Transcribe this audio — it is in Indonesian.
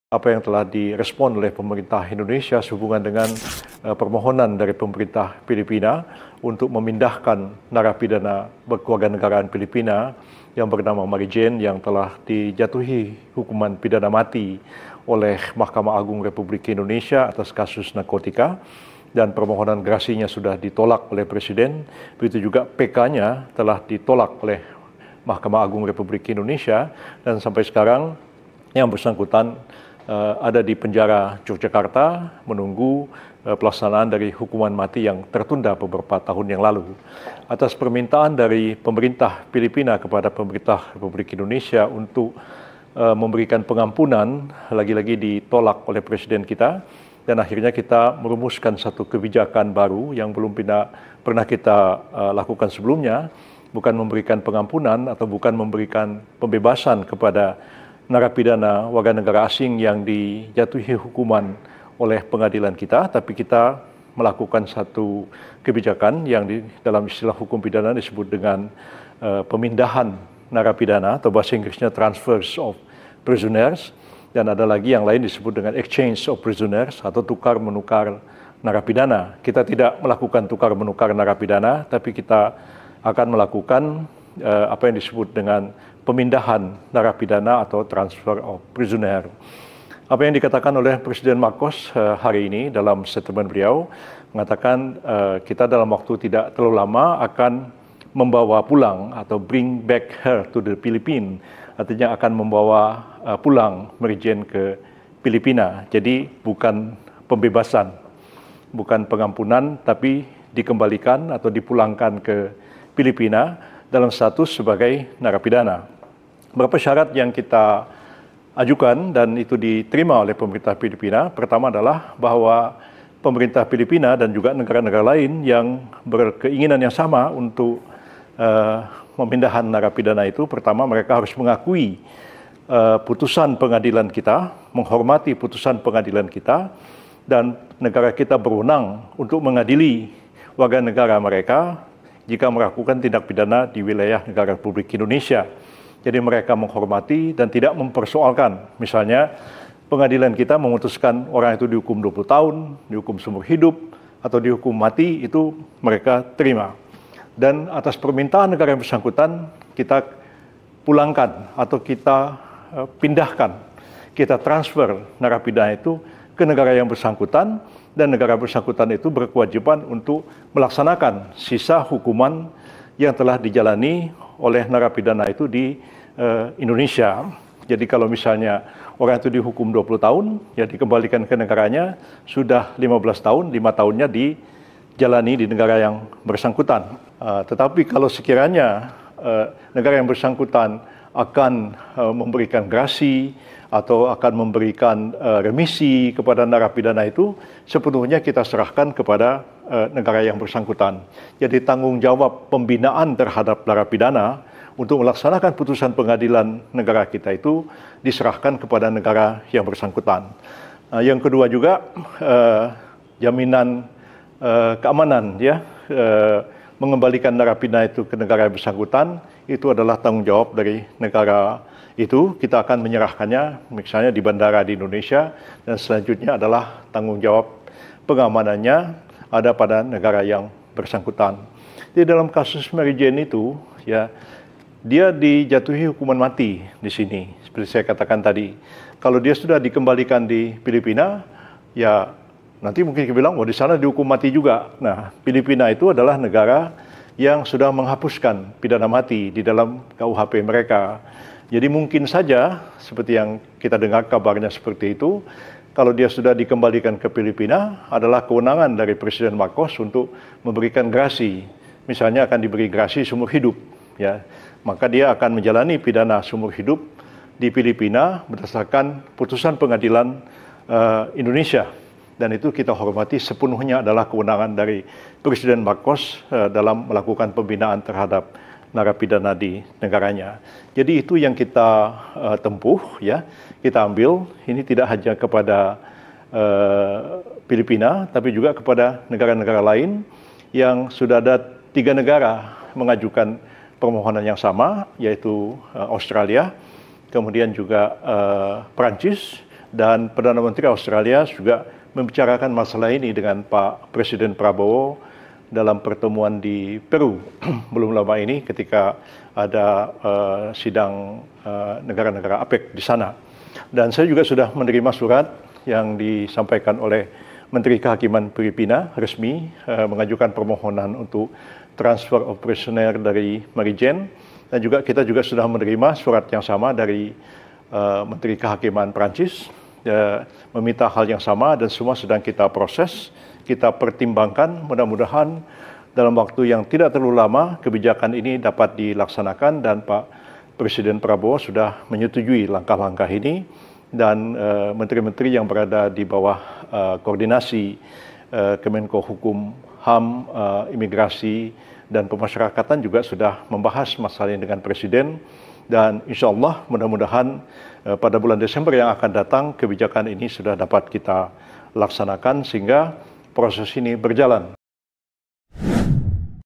apa yang telah direspon oleh pemerintah Indonesia sehubungan dengan permohonan dari pemerintah Filipina untuk memindahkan narapidana berkewarganegaraan Filipina yang bernama Mary Jane yang telah dijatuhi hukuman pidana mati oleh Mahkamah Agung Republik Indonesia atas kasus narkotika, dan permohonan gerasinya sudah ditolak oleh Presiden. Begitu juga PK-nya telah ditolak oleh Mahkamah Agung Republik Indonesia, dan sampai sekarang yang bersangkutan ada di penjara Yogyakarta menunggu pelaksanaan dari hukuman mati yang tertunda beberapa tahun yang lalu. Atas permintaan dari pemerintah Filipina kepada pemerintah Republik Indonesia untuk memberikan pengampunan, lagi-lagi ditolak oleh Presiden kita, dan akhirnya kita merumuskan satu kebijakan baru yang belum pernah kita lakukan sebelumnya, bukan memberikan pengampunan atau bukan memberikan pembebasan kepada narapidana warga negara asing yang dijatuhi hukuman oleh pengadilan kita, tapi kita melakukan satu kebijakan yang dalam istilah hukum pidana disebut dengan pemindahan narapidana atau bahasa Inggrisnya transfers of prisoners, dan ada lagi yang lain disebut dengan exchange of prisoners atau tukar menukar narapidana. Kita tidak melakukan tukar menukar narapidana, tapi kita akan melakukan apa yang disebut dengan pemindahan narapidana atau transfer of prisoner. Apa yang dikatakan oleh Presiden Marcos hari ini dalam statement beliau mengatakan kita dalam waktu tidak terlalu lama akan membawa pulang atau bring back her to the Philippines, artinya akan membawa pulang Mary Jane ke Filipina. Jadi bukan pembebasan, bukan pengampunan, tapi dikembalikan atau dipulangkan ke Filipina dalam status sebagai narapidana. Beberapa syarat yang kita ajukan dan itu diterima oleh pemerintah Filipina. Pertama adalah bahwa pemerintah Filipina dan juga negara-negara lain yang berkeinginan yang sama untuk pemindahan narapidana itu, pertama mereka harus mengakui putusan pengadilan kita, menghormati putusan pengadilan kita, dan negara kita berwenang untuk mengadili warga negara mereka jika melakukan tindak pidana di wilayah negara Republik Indonesia. Jadi mereka menghormati dan tidak mempersoalkan. Misalnya pengadilan kita memutuskan orang itu dihukum 20 tahun, dihukum seumur hidup, atau dihukum mati, itu mereka terima. Dan atas permintaan negara yang bersangkutan, kita pulangkan atau kita pindahkan, kita transfer narapidana itu ke negara yang bersangkutan, dan negara bersangkutan itu berkewajiban untuk melaksanakan sisa hukuman yang telah dijalani oleh narapidana itu di Indonesia. Jadi kalau misalnya orang itu dihukum 20 tahun, ya dikembalikan ke negaranya, sudah 15 tahun, 5 tahunnya dijalani di negara yang bersangkutan. Tetapi kalau sekiranya negara yang bersangkutan akan memberikan grasi atau akan memberikan remisi kepada narapidana itu, sepenuhnya kita serahkan kepada negara yang bersangkutan. Jadi tanggung jawab pembinaan terhadap narapidana untuk melaksanakan putusan pengadilan negara kita itu diserahkan kepada negara yang bersangkutan. Yang kedua juga jaminan keamanan, ya, mengembalikan narapidana itu ke negara yang bersangkutan itu adalah tanggung jawab dari negara itu. Kita akan menyerahkannya misalnya di bandara di Indonesia, dan selanjutnya adalah tanggung jawab pengamanannya ada pada negara yang bersangkutan. Di dalam kasus Mary Jane itu, ya, dia dijatuhi hukuman mati di sini. Seperti saya katakan tadi, kalau dia sudah dikembalikan di Filipina, ya nanti mungkin kita bilang, oh di sana dihukum mati juga. Nah, Filipina itu adalah negara yang sudah menghapuskan pidana mati di dalam KUHP mereka. Jadi mungkin saja, seperti yang kita dengar kabarnya seperti itu, kalau dia sudah dikembalikan ke Filipina, adalah kewenangan dari Presiden Marcos untuk memberikan grasi. Misalnya akan diberi grasi seumur hidup, ya. Maka dia akan menjalani pidana seumur hidup di Filipina berdasarkan putusan pengadilan Indonesia. Dan itu kita hormati, sepenuhnya adalah kewenangan dari Presiden Marcos dalam melakukan pembinaan terhadap narapidana di negaranya. Jadi itu yang kita tempuh, ya, kita ambil. Ini tidak hanya kepada Filipina, tapi juga kepada negara-negara lain yang sudah ada 3 negara mengajukan permohonan yang sama, yaitu Australia, kemudian juga Perancis, Dan Perdana Menteri Australia juga membicarakan masalah ini dengan Pak Presiden Prabowo dalam pertemuan di Peru belum lama ini ketika ada sidang negara-negara APEC di sana. Dan saya juga sudah menerima surat yang disampaikan oleh Menteri Kehakiman Filipina resmi mengajukan permohonan untuk transfer operasioner dari Marijén, dan juga kita juga sudah menerima surat yang sama dari Menteri Kehakiman Prancis meminta hal yang sama, dan semua sedang kita proses, kita pertimbangkan. Mudah-mudahan dalam waktu yang tidak terlalu lama kebijakan ini dapat dilaksanakan, dan Pak Presiden Prabowo sudah menyetujui langkah-langkah ini, dan menteri-menteri yang berada di bawah koordinasi Kemenko Hukum, HAM, Imigrasi, dan Pemasyarakatan juga sudah membahas masalah ini dengan Presiden. Dan insya Allah mudah-mudahan pada bulan Desember yang akan datang kebijakan ini sudah dapat kita laksanakan sehingga proses ini berjalan.